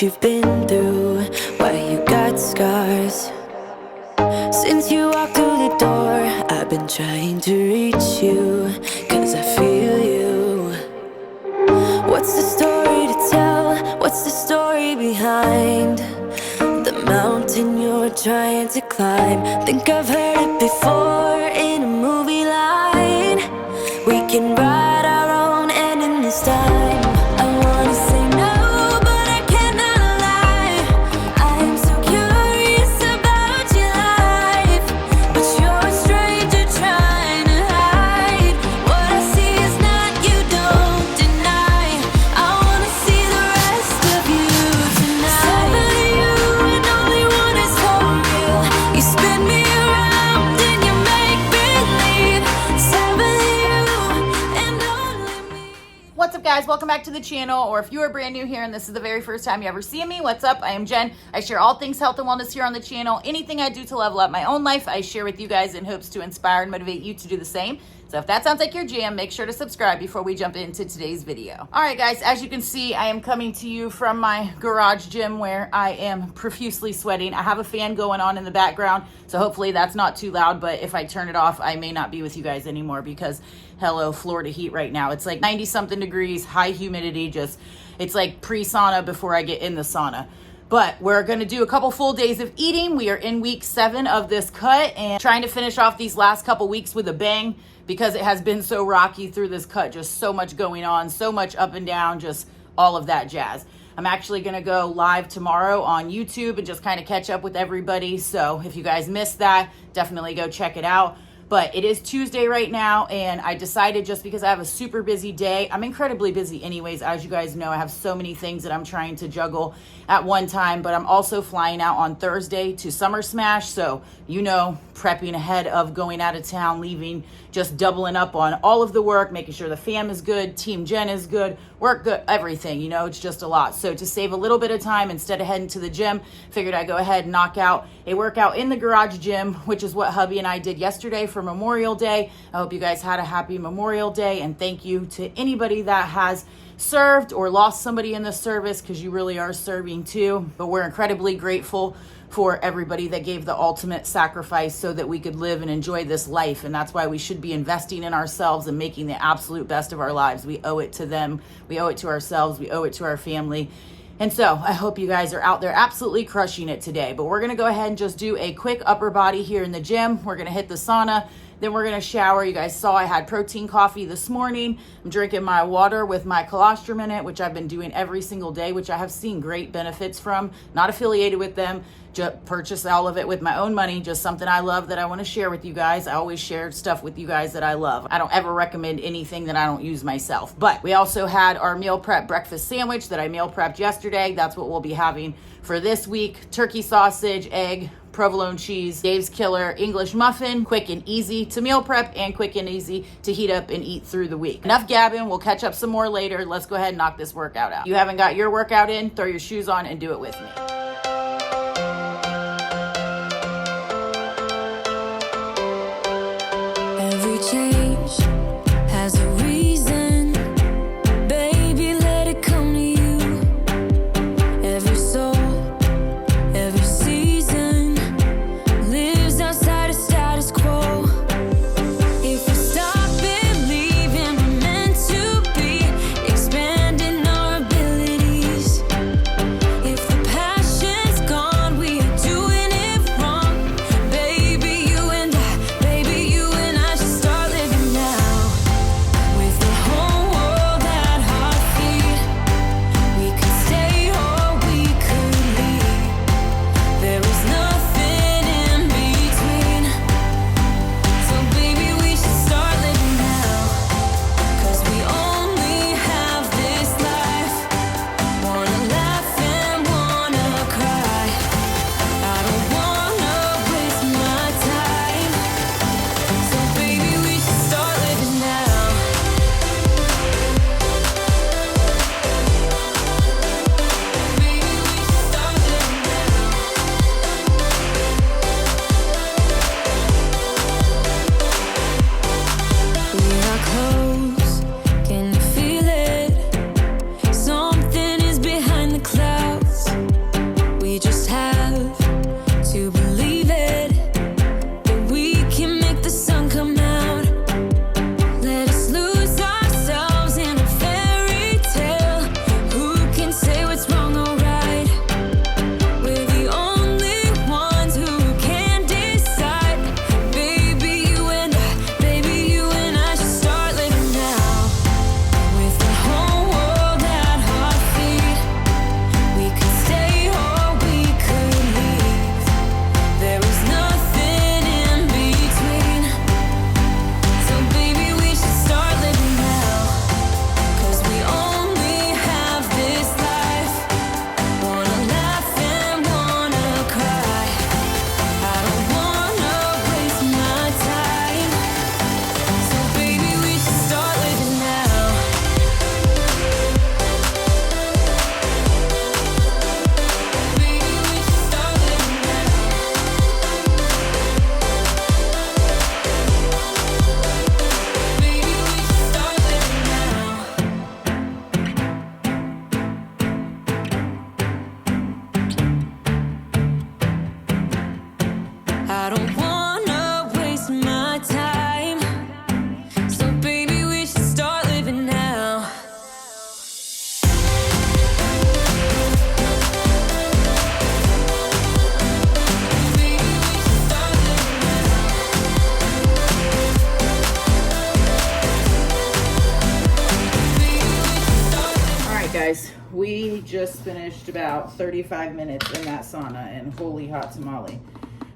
you've been through, why you got scars. Since you walked through the door, I've been trying to reach you, 'cause I feel you. What's the story to tell? What's the story behind the mountain you're trying to climb? Think I've heard it before in a movie line. We can write our own ending this time. I wanna say no, but I cannot lie. I am so curious about your life, but you're a stranger trying to hide. What I see is not, you don't deny. I wanna see the rest of you tonight. Some of you and only one is for real. You spin me around and you make believe. Some of you and only me. What's up, guys? Welcome back to the channel, or if you are brand new here and this is the very first time you ever see me, what's up? I am Jen. I share all things health and wellness here on the channel. Anything I do to level up my own life, I share with you guys in hopes to inspire and motivate you to do the same. So if that sounds like your jam, make sure to subscribe before we jump into today's video. All right, guys, as you can see, I am coming to you from my garage gym where I am profusely sweating. I have a fan going on in the background, so hopefully that's not too loud, but if I turn it off, I may not be with you guys anymore because, hello, Florida heat right now. It's like 90-something degrees, high humidity, just, it's like pre-sauna before I get in the sauna. But we're going to do a couple full days of eating. We are in week 7 of this cut and trying to finish off these last couple weeks with a bang because it has been so rocky through this cut. Just so much going on, so much up and down, just all of that jazz. I'm actually going to go live tomorrow on YouTube and just kind of catch up with everybody. So if you guys missed that, definitely go check it out. But it is Tuesday right now, and I decided just because I have a super busy day, I'm incredibly busy anyways, as you guys know. I have so many things that I'm trying to juggle at one time, but I'm also flying out on Thursday to Summer Smash, so you know, prepping ahead of going out of town, leaving, just doubling up on all of the work, making sure the fam is good, Team Jen is good, work good, everything, you know, it's just a lot. So to save a little bit of time, instead of heading to the gym, figured I'd go ahead and knock out a workout in the garage gym, which is what hubby and I did yesterday for Memorial Day. I hope you guys had a happy Memorial Day, and thank you to anybody that has served or lost somebody in the service, because you really are serving too. But we're incredibly grateful for everybody that gave the ultimate sacrifice so that we could live and enjoy this life. And that's why we should be investing in ourselves and making the absolute best of our lives. We owe it to them. We owe it to ourselves. We owe it to our family. And so I hope you guys are out there absolutely crushing it today. But we're going to go ahead and just do a quick upper body here in the gym. We're going to hit the sauna. Then we're going to shower. You guys saw I had protein coffee this morning. I'm drinking my water with my colostrum in it, which I've been doing every single day, which I have seen great benefits from. Not affiliated with them. Just purchase all of it with my own money. Just something I love that I want to share with you guys. I always share stuff with you guys that I love. I don't ever recommend anything that I don't use myself. But we also had our meal prep breakfast sandwich that I meal prepped yesterday. That's what we'll be having for this week. Turkey sausage, egg, provolone cheese, Dave's Killer English muffin, quick and easy to meal prep and quick and easy to heat up and eat through the week. Enough gabbing. We'll catch up some more later. Let's go ahead and knock this workout out. You haven't got your workout in, throw your shoes on and do it with me. Every change has a reason, baby, let it come to you. Every soul, every season lives outside of status quo. If we stop believing we're meant to be, expanding our abilities. If the passion's gone, we are doing it wrong. Baby, you and I should start living now. guys, we just finished about 35 minutes in that sauna, and holy hot tamale.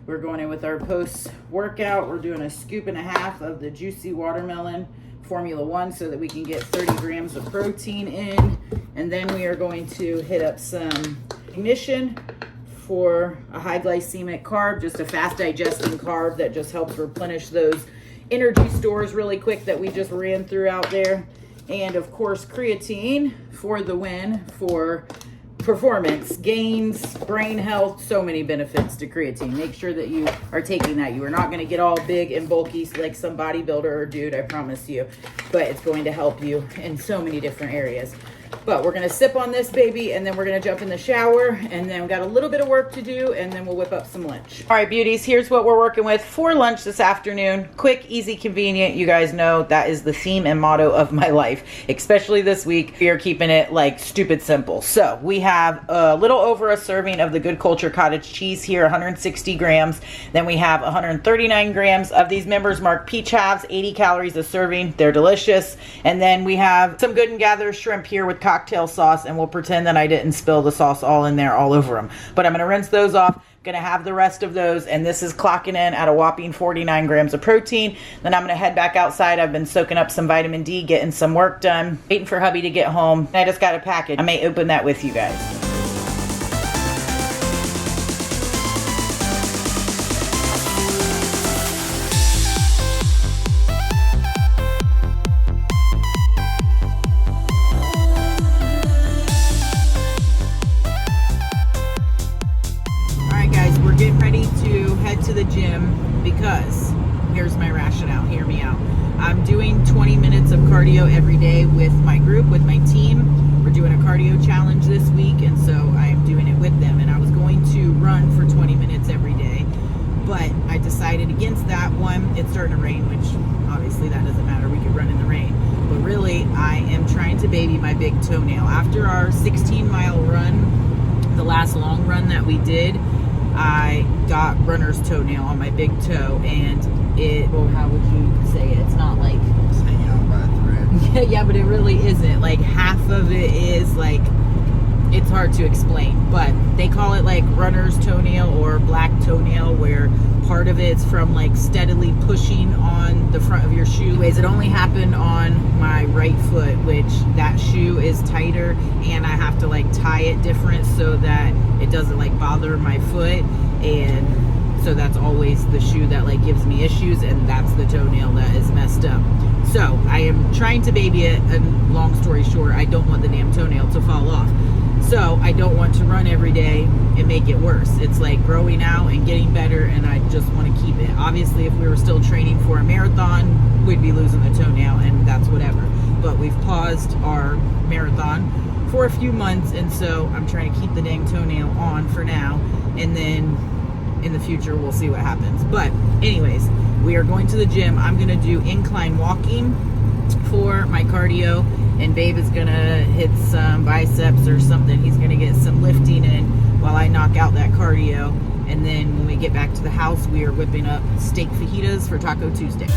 We're going in with our post-workout. We're doing a scoop and a half of the juicy watermelon Formula 1 so that we can get 30 grams of protein in. And then we are going to hit up some ignition for a high glycemic carb, just a fast digesting carb that just helps replenish those energy stores really quick that we just ran through out there. And of course, creatine for the win, for performance gains, brain health, so many benefits to creatine. Make sure that you are taking that. You are not going to get all big and bulky like some bodybuilder or dude, I promise you, but it's going to help you in so many different areas. But we're going to sip on this baby, and then we're going to jump in the shower, and then we've got a little bit of work to do, and then we'll whip up some lunch. All right, beauties, here's what we're working with for lunch this afternoon. Quick, easy, convenient. You guys know that is the theme and motto of my life, especially this week. We are keeping it like stupid simple. So we have a little over a serving of the Good Culture cottage cheese here, 160 grams. Then we have 139 grams of these Members Mark peach halves, 80 calories a serving. They're delicious. And then we have some Good and Gather shrimp here with cocktail sauce, and we'll pretend that I didn't spill the sauce all in there all over them. But I'm going to rinse those off. Going to have the rest of those, and this is clocking in at a whopping 49 grams of protein. Then I'm going to head back outside. I've been soaking up some vitamin D, getting some work done, waiting for hubby to get home. I just got a package. I may open that with you guys. Getting ready to head to the gym because here's my rationale. Hear me out. I'm doing 20 minutes of cardio every day with my group, with my team. We're doing a cardio challenge this week, and so I'm doing it with them. And I was going to run for 20 minutes every day, but I decided against that. One, it's starting to rain, which obviously that doesn't matter. We could run in the rain. But really, I am trying to baby my big toenail. After our 16-mile run, the last long run that we did, I got runner's toenail on my big toe, and it, well, how would you say it? It's not like It's hanging out by a thread. yeah, but it really isn't. Like half of it is like, it's hard to explain, but they call it like runner's toenail or black toenail, where part of it's from like steadily pushing on the front of your shoe. Anyways, it only happened on my right foot, which that shoe is tighter, and I have to like tie it different so that it doesn't like bother my foot. And so that's always the shoe that like gives me issues, and that's the toenail that is messed up. So I am trying to baby it, and long story short, I don't want the damn toenail to fall off. So I don't want to run every day and make it worse. It's like growing out and getting better, and I just want to keep it. Obviously, if we were still training for a marathon, we'd be losing the toenail, and that's whatever. But we've paused our marathon for a few months, and so I'm trying to keep the dang toenail on for now, and then in the future we'll see what happens. But anyways, we are going to the gym. I'm going to do incline walking for my cardio, and Babe is gonna hit some biceps or something. He's gonna get some lifting in while I knock out that cardio. And then when we get back to the house, we are whipping up steak fajitas for Taco Tuesday.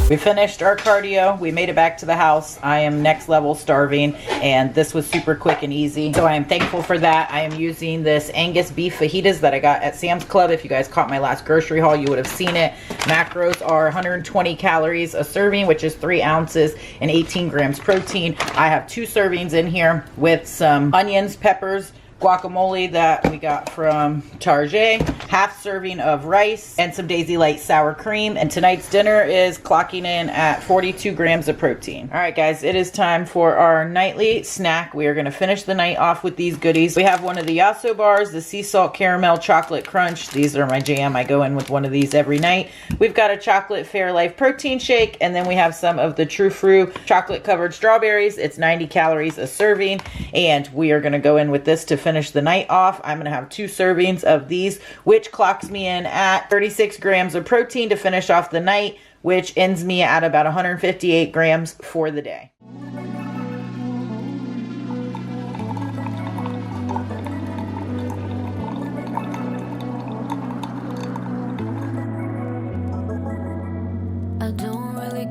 We finished our cardio. We made it back to the house. I am next level starving, and this was super quick and easy, so I am thankful for that. I am using this Angus beef fajitas that I got at Sam's Club. If you guys caught my last grocery haul, you would have seen it. Macros are 120 calories a serving, which is 3 ounces and 18 grams protein. I have 2 servings in here with some onions, peppers, guacamole that we got from Target, half serving of rice, and some Daisy Light sour cream. And tonight's dinner is clocking in at 42 grams of protein. All right, guys, it is time for our nightly snack. We are going to finish the night off with these goodies. We have one of the Yasso bars, the sea salt caramel chocolate crunch. These are my jam. I go in with one of these every night. We've got a chocolate Fairlife protein shake, and then we have some of the True Fruit chocolate covered strawberries. It's 90 calories a serving, and we are going to go in with this to finish the night off. I'm going to have 2 servings of these, which clocks me in at 36 grams of protein to finish off the night, which ends me at about 158 grams for the day. I don't really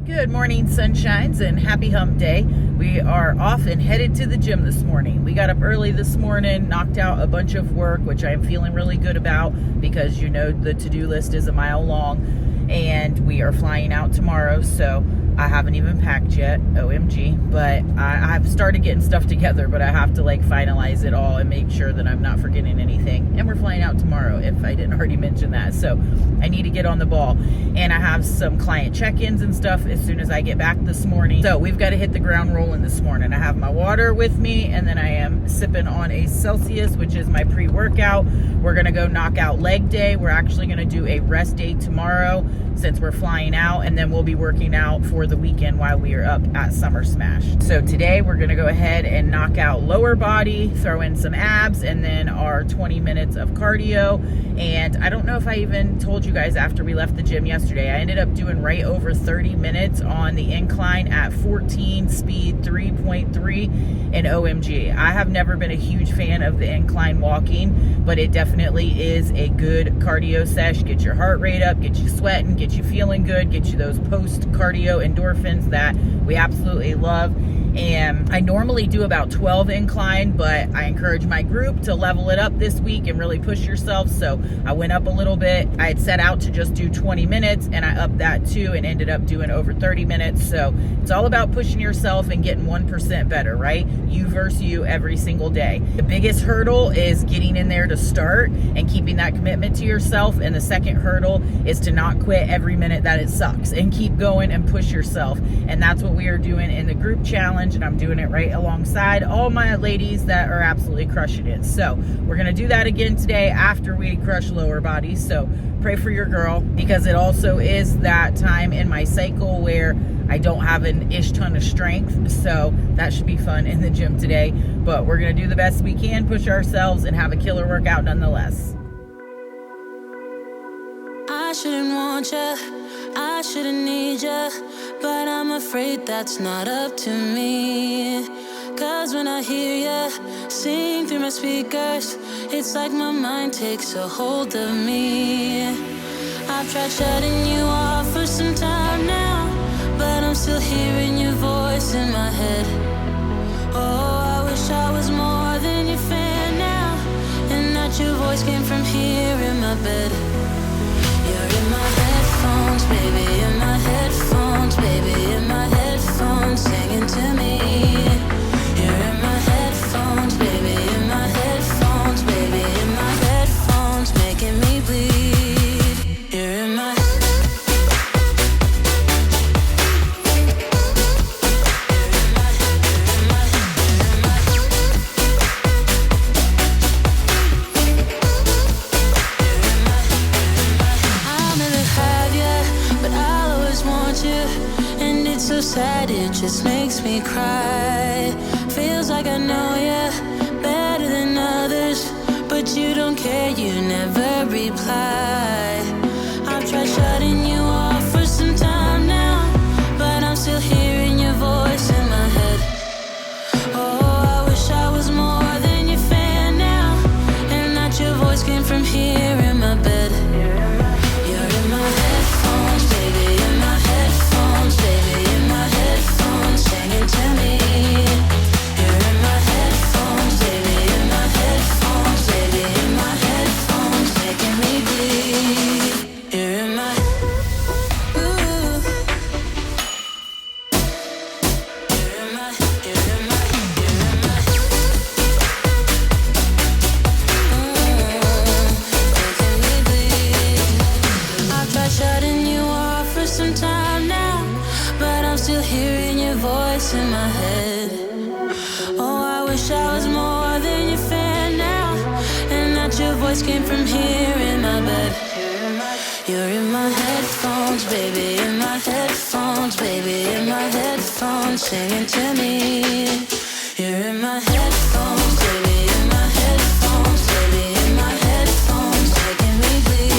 Good morning, sunshines, and happy hump day. We are off and headed to the gym this morning. We got up early this morning, knocked out a bunch of work, which I am feeling really good about because you know the to-do list is a mile long, and we are flying out tomorrow, so I haven't even packed yet, OMG, but I've started getting stuff together, but I have to like finalize it all and make sure that I'm not forgetting anything. And we're flying out tomorrow, if I didn't already mention that, so I need to get on the ball. And I have some client check-ins and stuff as soon as I get back this morning, so we've got to hit the ground rolling this morning. I have my water with me, and then I am sipping on a Celsius, which is my pre-workout. We're gonna go knock out leg day. We're actually gonna do a rest day tomorrow since we're flying out, and then we'll be working out for the weekend while we are up at Summer Smash. So today we're gonna go ahead and knock out lower body, throw in some abs, and then our 20 minutes of cardio. And I don't know if I even told you guys after we left the gym yesterday, I ended up doing right over 30 minutes on the incline at 14 speed 3.3, and OMG, I have never been a huge fan of the incline walking, but it definitely is a good cardio sesh. Get your heart rate up, get you sweating, get you feeling good, get you those post-cardio endorphins that we absolutely love. And I normally do about 12 incline, but I encourage my group to level it up this week and really push yourself. So I went up a little bit. I had set out to just do 20 minutes and I upped that too and ended up doing over 30 minutes. So it's all about pushing yourself and getting 1% better, right? You versus you every single day. The biggest hurdle is getting in there to start and keeping that commitment to yourself. And the second hurdle is to not quit every minute that it sucks and keep going and push yourself. And that's what we are doing in the group challenge. And I'm doing it right alongside all my ladies that are absolutely crushing it. So we're gonna do that again today after we crush lower body. So pray for your girl, because it also is that time in my cycle where I don't have an ish ton of strength. So that should be fun in the gym today. But we're gonna do the best we can, push ourselves, and have a killer workout nonetheless. I shouldn't want ya, I shouldn't need ya, but I'm afraid that's not up to me. Cause when I hear ya sing through my speakers, it's like my mind takes a hold of me. I've tried shutting you off for some time now, but I'm still hearing your voice in my head. Oh, I wish I was more than your fan now, and that your voice came from here in my bed. You're in my headphones, baby, in my headphones, baby, in my headphones, singing to me. You're in my headphones, baby, in my headphones, baby, in my headphones, making me bleed. You're in my so sad, it just makes me cry. Feels like I know you better than others, but you don't care, you never reply. I've tried shutting you off for some time now, but I'm still hearing your voice in my head. Oh, I wish I was more than your fan now, and that your voice came from here in my bed. You're in my headphones, baby, in my headphones, baby, in my headphones, singing to me. You're in my headphones, baby, in my headphones, baby, in my headphones, making me bleed. You're in my ooh. You're in my, you're in my, you're in my making me bleed. I've tried shutting you off for some time now, but I'm still hearing your voice in my head. Oh, I wish I was more than your fan now, and that your voice came from here in my bed. You're in my headphones, baby, in my headphones, baby, in my headphones, singing to me. You're in my headphones, baby, in my headphones, baby, in my headphones, making me bleed.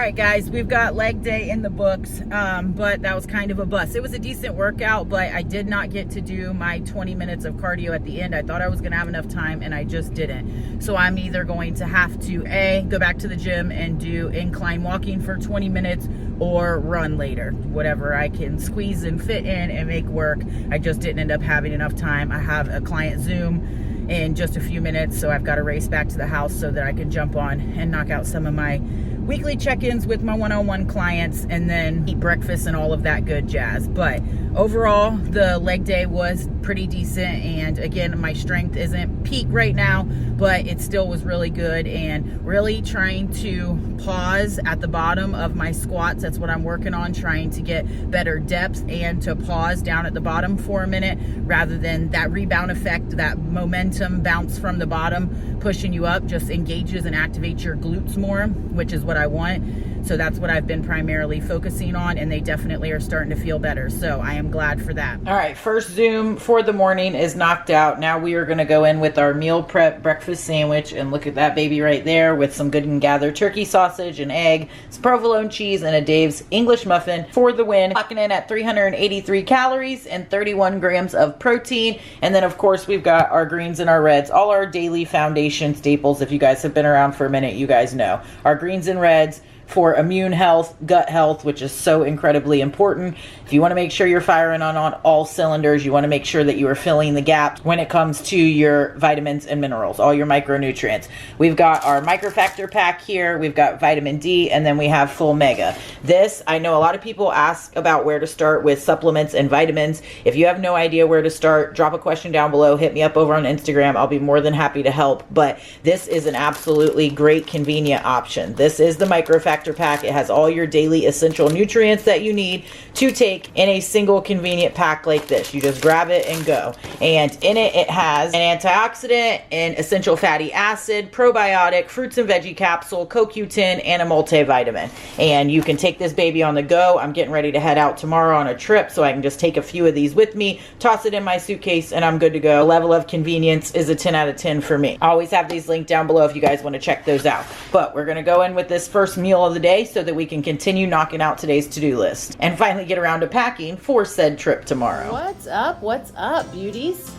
right, guys, we've got leg day in the books, but that was kind of a bust. It was a decent workout, but I did not get to do my 20 minutes of cardio at the end. I thought I was gonna have enough time and I just didn't. So I'm either going to have to go back to the gym and do incline walking for 20 minutes or run later, whatever I can squeeze and fit in and make work. I just didn't end up having enough time. I have a client Zoom in just a few minutes, so I've got to race back to the house so that I can jump on and knock out some of my weekly check-ins with my one-on-one clients and then eat breakfast and all of that good jazz. But overall, the leg day was pretty decent, and again, my strength isn't peak right now, but it still was really good. And really trying to pause at the bottom of my squats. That's what I'm working on, trying to get better depth and to pause down at the bottom for a minute rather than that rebound effect, that momentum bounce from the bottom pushing you up just engages and activates your glutes more, which is what I want. So that's what I've been primarily focusing on, and they definitely are starting to feel better. So I am glad for that. All right, first Zoom for the morning is knocked out. Now we are gonna go in with our meal prep breakfast sandwich, and look at that baby right there with some Good and Gather turkey sausage, an egg, some provolone cheese, and a Dave's English muffin for the win. Clocking in at 383 calories and 31 grams of protein. And then of course we've got our greens and our reds, all our daily foundation staples. If you guys have been around for a minute, you guys know. Our greens and reds for immune health, gut health, which is so incredibly important. If you want to make sure you're firing on all cylinders, you want to make sure that you are filling the gaps when it comes to your vitamins and minerals, all your micronutrients. We've got our microfactor pack here, we've got vitamin D, and then we have full mega. This, I know a lot of people ask about where to start with supplements and vitamins. If you have no idea where to start, drop a question down below, hit me up over on Instagram. I'll be more than happy to help. But this is an absolutely great, convenient option. This is the microfactor pack. It has all your daily essential nutrients that you need to take in a single convenient pack like this. You just grab it and go. And in it, it has an antioxidant, an essential fatty acid, probiotic, fruits and veggie capsule, CoQ10, and a multivitamin. And you can take this baby on the go. I'm getting ready to head out tomorrow on a trip, so I can just take a few of these with me, toss it in my suitcase, and I'm good to go. The level of convenience is a 10 out of 10 for me. I always have these linked down below if you guys want to check those out. But we're going to go in with this first meal of the day so that we can continue knocking out today's to-do list and finally get around to packing for said trip tomorrow. What's up, beauties?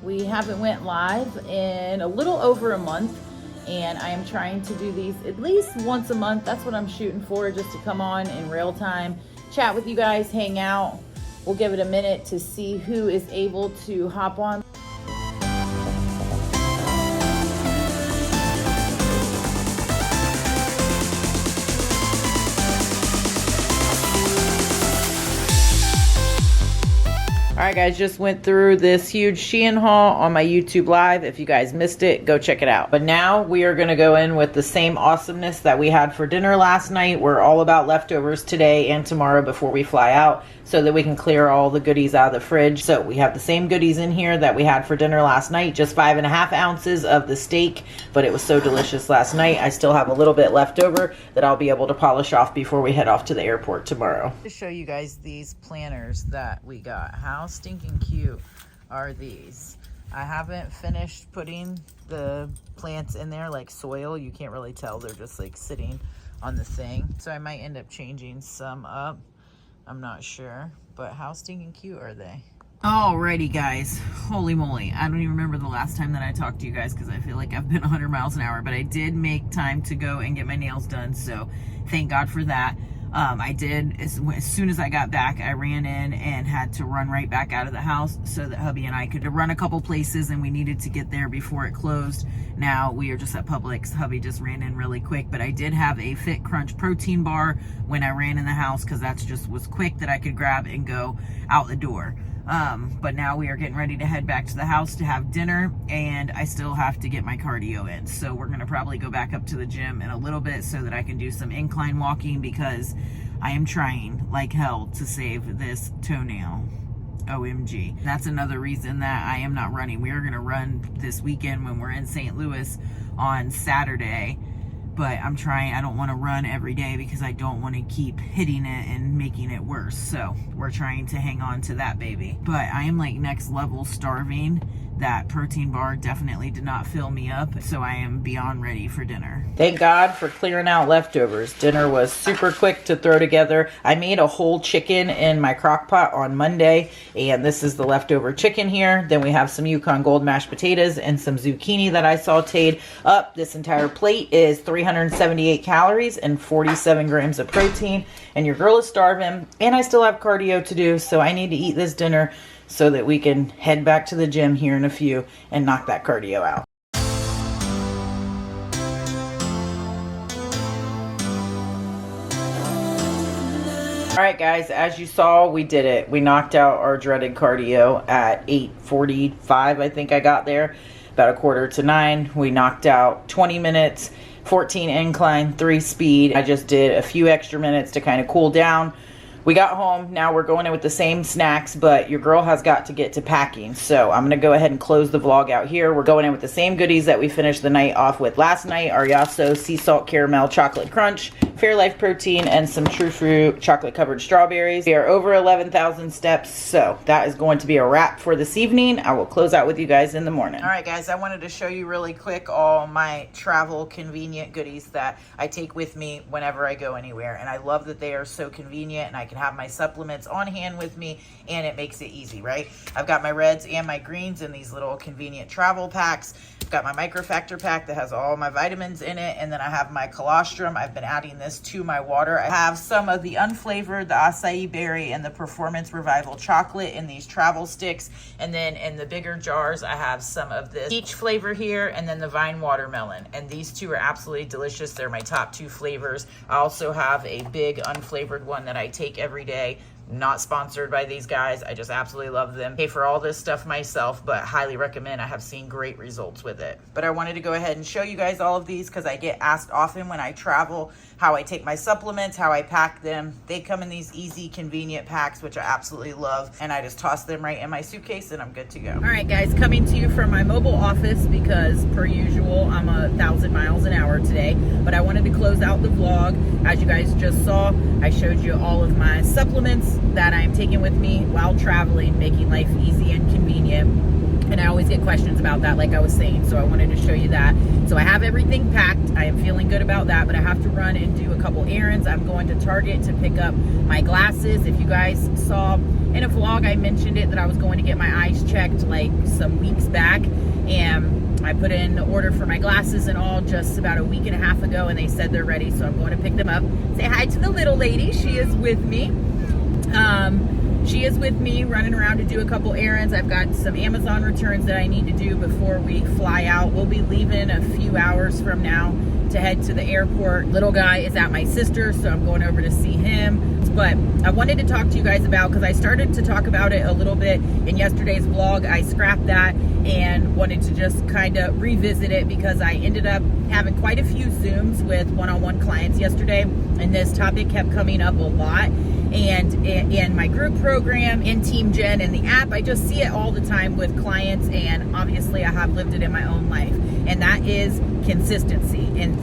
We haven't went live in a little over a month, and I am trying to do these at least once a month. That's what I'm shooting for, just to come on in real time, chat with you guys, hang out. We'll give it a minute to see who is able to hop on. All right, guys, just went through this huge Shein haul on my YouTube live. If you guys missed it, go check it out. But now we are going to go in with the same awesomeness that we had for dinner last night. We're all about leftovers today and tomorrow before we fly out, so that we can clear all the goodies out of the fridge. So we have the same goodies in here that we had for dinner last night, just 5.5 ounces of the steak, but it was so delicious last night. I still have a little bit left over that I'll be able to polish off before we head off to the airport tomorrow. To show you guys these planters that we got. How stinking cute are these? I haven't finished putting the plants in there like soil. You can't really tell, they're just like sitting on the thing. So I might end up changing some up. I'm not sure, but how stinking cute are they? Alrighty, guys. Holy moly. I don't even remember the last time that I talked to you guys because I feel like I've been 100 miles an hour, but I did make time to go and get my nails done, so thank God for that. I did, as soon as I got back, I ran in and had to run right back out of the house so that hubby and I could run a couple places, and we needed to get there before it closed. Now we are just at Publix. Hubby just ran in really quick, but I did have a Fit Crunch protein bar when I ran in the house because that's just was quick that I could grab and go out the door. But now we are getting ready to head back to the house to have dinner, and I still have to get my cardio in. So we're going to probably go back up to the gym in a little bit so that I can do some incline walking because I am trying like hell to save this toenail. OMG. That's another reason that I am not running. We are going to run this weekend when we're in St. Louis on Saturday. But I'm trying, I don't want to run every day because I don't want to keep hitting it and making it worse. So we're trying to hang on to that baby. But I am like next level starving that protein bar definitely did not fill me up, so I am beyond ready for dinner. Thank God for clearing out leftovers. Dinner was super quick to throw together. I made a whole chicken in my crock pot on Monday, and this is the leftover chicken here. Then we have some Yukon Gold mashed potatoes and some zucchini that I sauteed up. This entire plate is 378 calories and 47 grams of protein, and your girl is starving, and I still have cardio to do, so I need to eat this dinner so that we can head back to the gym here in a few and knock that cardio out. All right, guys, as you saw, we did it. We knocked out our dreaded cardio at 8:45, I think I got there, about 8:45. We knocked out 20 minutes, 14 incline, 3 speed. I just did a few extra minutes to kind of cool down. We got home. Now we're going in with the same snacks, but your girl has got to get to packing. So I'm going to go ahead and close the vlog out here. We're going in with the same goodies that we finished the night off with last night. Our Yasso Sea Salt Caramel Chocolate Crunch, Fairlife Protein, and some True Fruit Chocolate Covered Strawberries. We are over 11,000 steps, so that is going to be a wrap for this evening. I will close out with you guys in the morning. All right, guys, I wanted to show you really quick all my travel convenient goodies that I take with me whenever I go anywhere. And I love that they are so convenient, and I can have my supplements on hand with me, and it makes it easy, right? I've got my reds and my greens in these little convenient travel packs. I've got my microfactor pack that has all my vitamins in it, and then I have my colostrum. I've been adding this to my water. I have some of the unflavored, the acai berry and the performance revival chocolate in these travel sticks, and then in the bigger jars I have some of this peach flavor here, and then the vine watermelon, and these two are absolutely delicious. They're my top 2 flavors. I also have a big unflavored one that I take every day. Not sponsored by these guys. I just absolutely love them. Pay for all this stuff myself, but highly recommend. I have seen great results with it. But I wanted to go ahead and show you guys all of these because I get asked often when I travel how I take my supplements, how I pack them. They come in these easy, convenient packs, which I absolutely love. And I just toss them right in my suitcase and I'm good to go. All right, guys, coming to you from my mobile office because per usual, I'm 1,000 miles an hour today. But I wanted to close out the vlog. As you guys just saw, I showed you all of my supplements that I'm taking with me while traveling, making life easy and convenient. And I always get questions about that, like I was saying, so I wanted to show you that. So I have everything packed. I am feeling good about that, but I have to run and do a couple errands. I'm going to Target to pick up my glasses. If you guys saw in a vlog, I mentioned it that I was going to get my eyes checked like some weeks back, and I put in the order for my glasses and all just about a week and a half ago, and they said they're ready, so I'm going to pick them up. Say hi to the little lady. She is with me. She is with me running around to do a couple errands. I've got some Amazon returns that I need to do before we fly out. We'll be leaving a few hours from now to head to the airport. Little guy is at my sister's, so I'm going over to see him. But I wanted to talk to you guys about, because I started to talk about it a little bit in yesterday's vlog. I scrapped that and wanted to just kind of revisit it because I ended up having quite a few Zooms with one-on-one clients yesterday, and this topic kept coming up a lot. And in my group program, in Team Jen, and the app, I just see it all the time with clients, and obviously I have lived it in my own life. And that is consistency and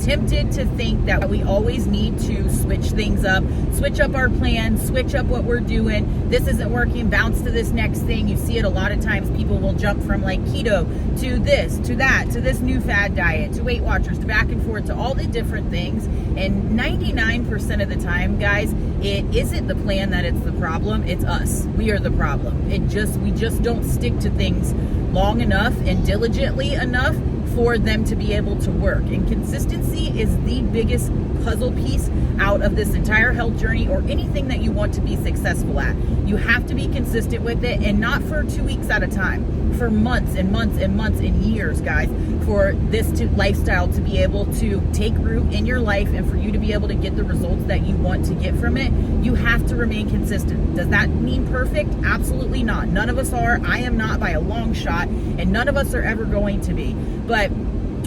tempted to think that we always need to switch things up, switch up our plan, switch up what we're doing. This isn't working, bounce to this next thing. You see it a lot of times. People will jump from like keto to this, to that, to this new fad diet, to Weight Watchers, to back and forth, to all the different things. And 99% of the time, guys, it isn't the plan that it's the problem. It's us. We are the problem. We just don't stick to things long enough and diligently enough for them to be able to work. And consistency is the biggest puzzle piece out of this entire health journey, or anything that you want to be successful at. You have to be consistent with it, and not for 2 weeks at a time, for months and months and months and years, guys, for this lifestyle to be able to take root in your life and for you to be able to get the results that you want to get from it. You have to remain consistent. Does that mean perfect? Absolutely not. None of us are. I am not by a long shot, and none of us are ever going to be. But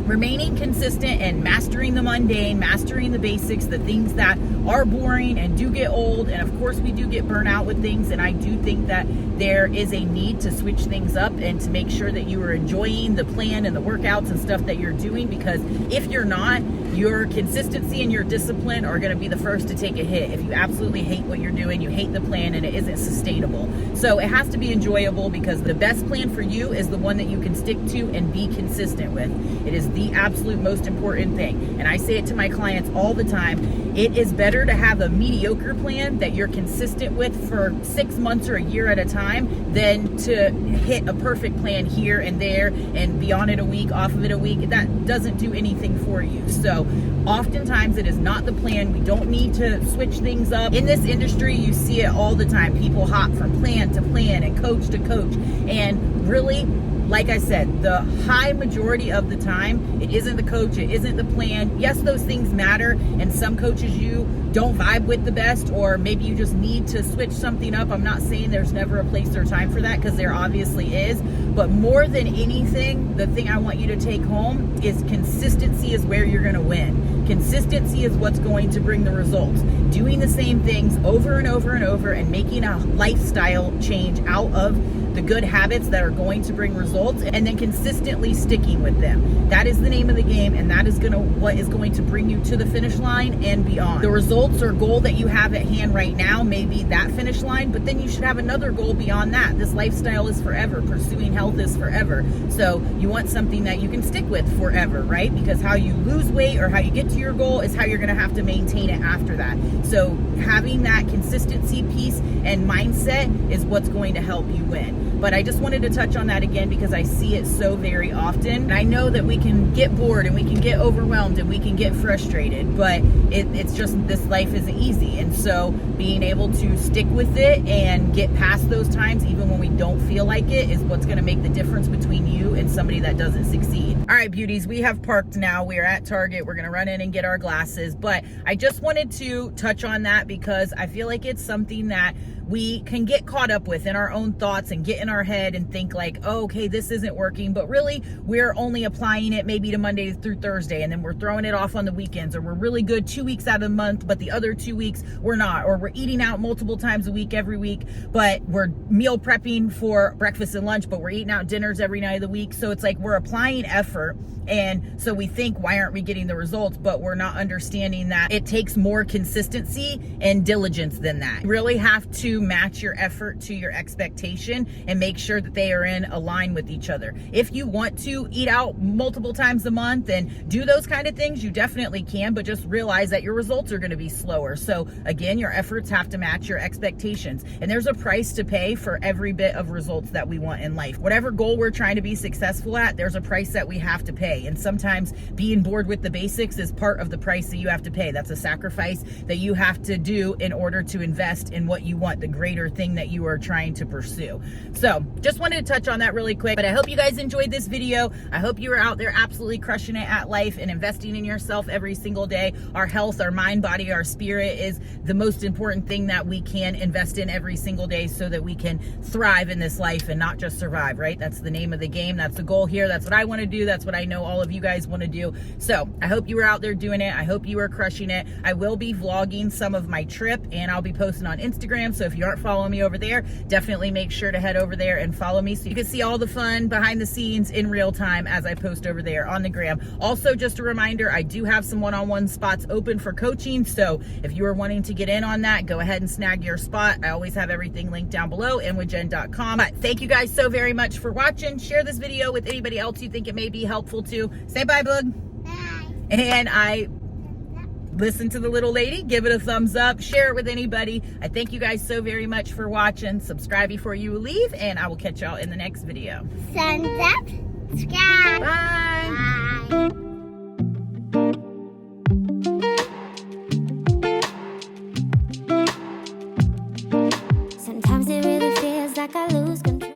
remaining consistent and mastering the mundane, mastering the basics, the things that are boring and do get old, and of course we do get burnt out with things, and I do think that there is a need to switch things up and to make sure that you are enjoying the plan and the workouts and stuff that you're doing, because if you're not, your consistency and your discipline are going to be the first to take a hit if you absolutely hate what you're doing, you hate the plan, and it isn't sustainable. So it has to be enjoyable, because the best plan for you is the one that you can stick to and be consistent with. It is the absolute most important thing. And I say it to my clients all the time. It is better to have a mediocre plan that you're consistent with for 6 months or a year at a time than to hit a perfect plan here and there and be on it a week, off of it a week. That doesn't do anything for you. So oftentimes it is not the plan. We don't need to switch things up. In this industry, you see it all the time. People hop from plan to plan and coach to coach. And really, like I said, the high majority of the time, it isn't the coach, it isn't the plan. Yes, those things matter, and some coaches you don't vibe with the best, or maybe you just need to switch something up. I'm not saying there's never a place or time for that, because there obviously is. But more than anything, the thing I want you to take home is consistency is where you're going to win. Consistency is what's going to bring the results. Doing the same things over and over and over and making a lifestyle change out of the good habits that are going to bring results, and then consistently sticking with them. That is the name of the game, and that is what is going to bring you to the finish line and beyond. The results or goal that you have at hand right now may be that finish line, but then you should have another goal beyond that. This lifestyle is forever. Pursuing health is forever. So you want something that you can stick with forever, right? Because how you lose weight or how you get to your goal is how you're going to have to maintain it after that. So having that consistency piece and mindset is what's going to help you win. But I just wanted to touch on that again, because I see it so very often. And I know that we can get bored and we can get overwhelmed and we can get frustrated, but it's just, this life isn't easy. And so being able to stick with it and get past those times, even when we don't feel like it, is what's going to make the difference between you and somebody that doesn't succeed. All right, beauties, we have parked now. We are at Target. We're going to run in and get our glasses. But I just wanted to touch on that, because I feel like it's something that we can get caught up with in our own thoughts and get in our head and think like, oh, okay, this isn't working. But really, we're only applying it maybe to Monday through Thursday, and then we're throwing it off on the weekends, or we're really good 2 weeks out of the month, but the other 2 weeks we're not, or we're eating out multiple times a week every week, but we're meal prepping for breakfast and lunch, but we're eating out dinners every night of the week. So it's like we're applying effort, and so we think, why aren't we getting the results? But we're not understanding that it takes more consistency and diligence than that. You really have to match your effort to your expectation and make sure that they are in align with each other. If you want to eat out multiple times a month and do those kind of things, you definitely can, but just realize that your results are going to be slower. So again, your efforts have to match your expectations, and there's a price to pay for every bit of results that we want in life. Whatever goal we're trying to be successful at, there's a price that we have to pay. And sometimes being bored with the basics is part of the price that you have to pay. That's a sacrifice that you have to do in order to invest in what you want, the greater thing that you are trying to pursue. So just wanted to touch on that really quick, but I hope you guys enjoyed this video. I hope you are out there absolutely crushing it at life and investing in yourself every single day. Our health, our mind, body, our spirit is the most important thing that we can invest in every single day, so that we can thrive in this life and not just survive, right? That's the name of the game. That's the goal here. That's what I want to do. That's what I know all of you guys want to do. So I hope you are out there doing it. I hope you are crushing it. I will be vlogging some of my trip, and I'll be posting on Instagram. So if you aren't following me over there, definitely make sure to head over there and follow me, so you can see all the fun behind the scenes in real time as I post over there on the gram. Also, just a reminder, I do have some one-on-one spots open for coaching. So if you are wanting to get in on that, go ahead and snag your spot. I always have everything linked down below, inwithjen.com. But thank you guys so very much for watching. Share this video with anybody else you think it may be helpful to. Say bye, Boog. Bye. And I listen to the little lady, give it a thumbs up, share it with anybody. I thank you guys so very much for watching. Subscribe before you leave, and I will catch y'all in the next video. Thumbs up. Subscribe. Bye. Bye. Sometimes it really feels like I lose control.